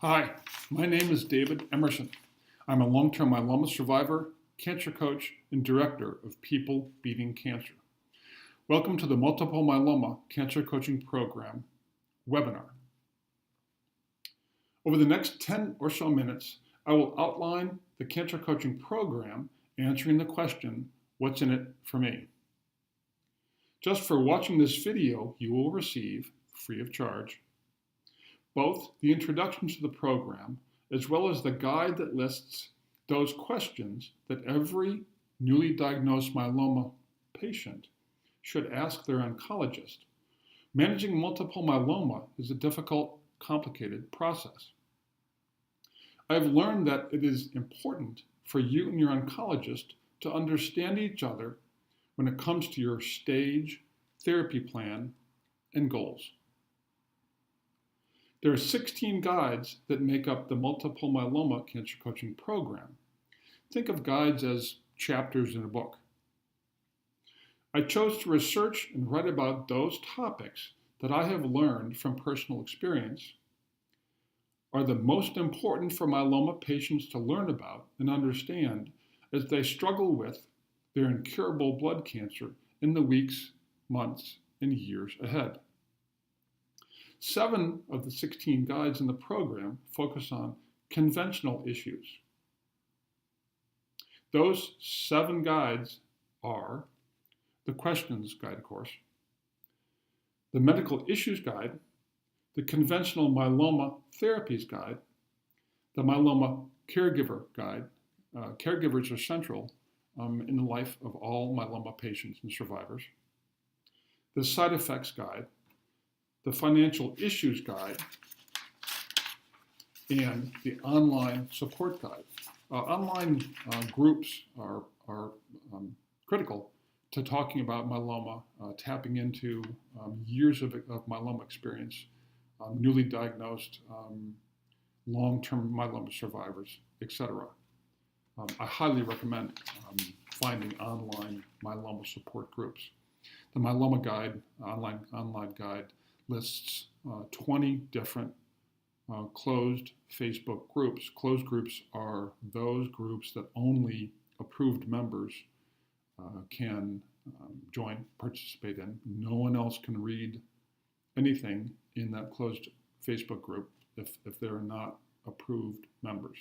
Hi, my name is David Emerson. I'm a long-term myeloma survivor, cancer coach, and director of People Beating Cancer. Welcome to the Multiple Myeloma Cancer Coaching Program webinar. Over the next 10 or so minutes, I will outline the cancer coaching program, answering the question, what's in it for me? Just for watching this video, you will receive, free of charge, both the introduction to the program as well as the guide that lists those questions that every newly diagnosed myeloma patient should ask their oncologist. Managing multiple myeloma is a difficult, complicated process. I've learned that it is important for you and your oncologist to understand each other when it comes to your stage, therapy plan, and goals. There are 16 guides that make up the Multiple Myeloma Cancer Coaching Program. Think of guides as chapters in a book. I chose to research and write about those topics that I have learned from personal experience are the most important for myeloma patients to learn about and understand as they struggle with their incurable blood cancer in the weeks, months, and years ahead. 7 of the 16 guides in the program focus on conventional issues. Those 7 guides are the Questions Guide, of course, the Medical Issues Guide, the Conventional Myeloma Therapies Guide, the Myeloma Caregiver Guide. Caregivers are central in the life of all myeloma patients and survivors. The Side Effects Guide, the Financial Issues Guide, and the Online Support Guide. Online groups are critical to talking about myeloma, tapping into years of myeloma experience, newly diagnosed, long-term myeloma survivors, etc. I highly recommend finding online myeloma support groups. The Myeloma Guide, online guide, lists 20 different closed Facebook groups. Closed groups are those groups that only approved members can join, participate in. No one else can read anything in that closed Facebook group if they're not approved members.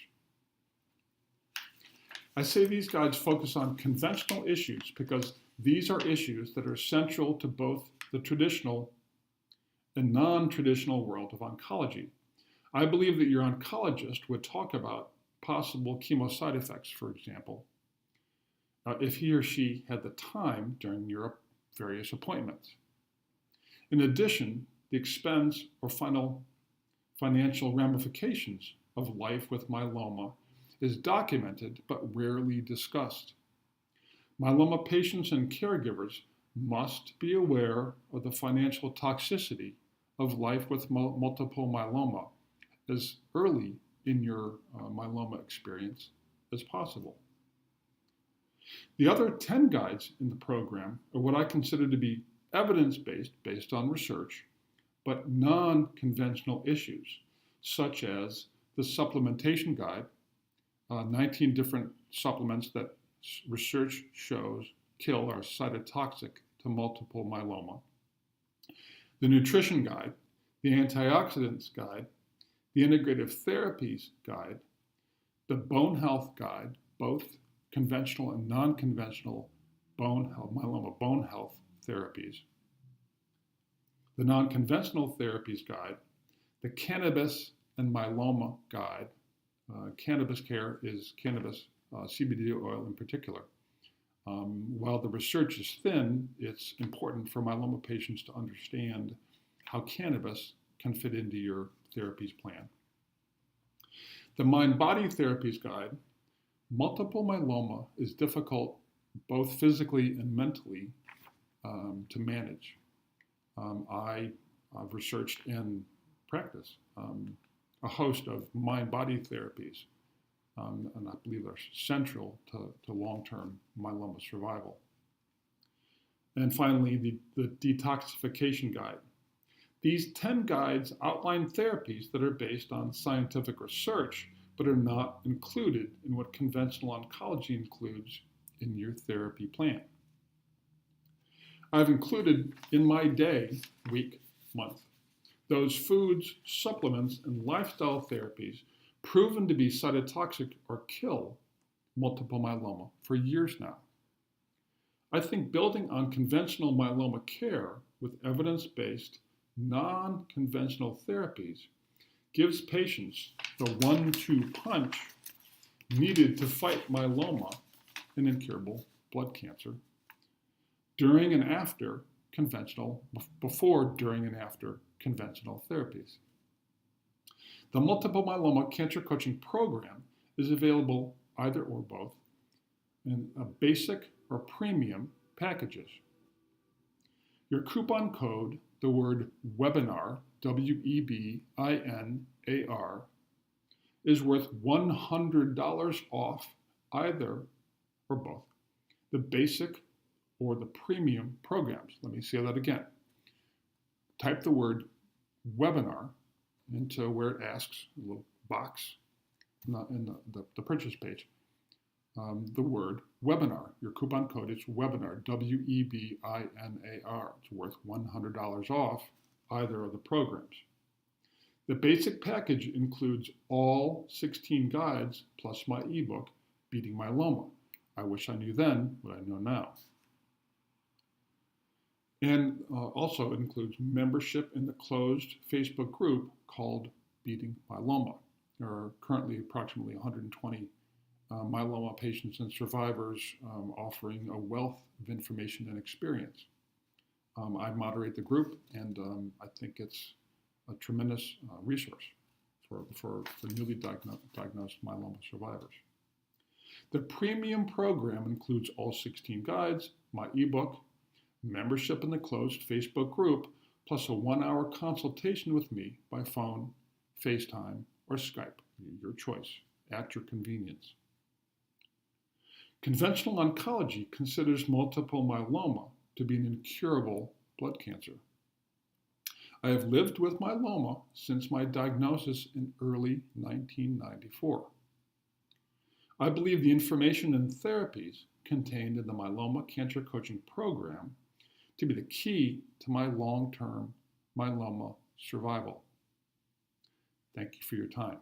I say these guides focus on conventional issues because these are issues that are central to both the traditional and non-traditional world of oncology. I believe that your oncologist would talk about possible chemo side effects, for example, if he or she had the time during your various appointments. In addition, the expense or financial ramifications of life with myeloma is documented but rarely discussed. Myeloma patients and caregivers must be aware of the financial toxicity of life with multiple myeloma as early in your myeloma experience as possible. The other 10 guides in the program are what I consider to be evidence-based, based on research, but non-conventional issues, such as the supplementation guide, 19 different supplements that research shows kill or are cytotoxic to multiple myeloma, the nutrition guide, the antioxidants guide, the integrative therapies guide, the bone health guide, both conventional and non-conventional myeloma bone health therapies, the non-conventional therapies guide, the cannabis and myeloma guide. Cannabis care is cannabis, CBD oil in particular. While the research is thin, it's important for myeloma patients to understand how cannabis can fit into your therapies plan. The Mind-Body Therapies Guide. Multiple myeloma is difficult both physically and mentally to manage. I've researched and practiced a host of mind-body therapies, and I believe they're central to long-term myeloma survival. And finally, the detoxification guide. These 10 guides outline therapies that are based on scientific research, but are not included in what conventional oncology includes in your therapy plan. I've included in my day, week, month, those foods, supplements, and lifestyle therapies proven to be cytotoxic or kill multiple myeloma for years now. I think building on conventional myeloma care with evidence-based, non-conventional therapies gives patients the 1-2 punch needed to fight myeloma, an incurable blood cancer, during and after conventional, before, during, and after conventional therapies. The Multiple Myeloma Cancer Coaching Program is available either or both in a basic or premium packages. Your coupon code, the word webinar, WEBINAR, is worth $100 off either or both the basic or the premium programs. Let me say that again. Type the word webinar into where it asks, a little box in the purchase page. The word webinar. Your coupon code is webinar, WEBINAR. It's worth $100 off either of the programs. The basic package includes all 16 guides plus my ebook, Beating Myeloma. I wish I knew then what I know now. And also it includes membership in the closed Facebook group called Beating Myeloma. There are currently approximately 120 myeloma patients and survivors offering a wealth of information and experience. I moderate the group, and I think it's a tremendous resource for newly diagnosed myeloma survivors. The premium program includes all 16 guides, my ebook, membership in the closed Facebook group, plus a 1-hour consultation with me by phone, FaceTime, or Skype, your choice, at your convenience. Conventional oncology considers multiple myeloma to be an incurable blood cancer. I have lived with myeloma since my diagnosis in early 1994. I believe the information and therapies contained in the Myeloma Cancer Coaching Program to be the key to my long-term myeloma survival. Thank you for your time.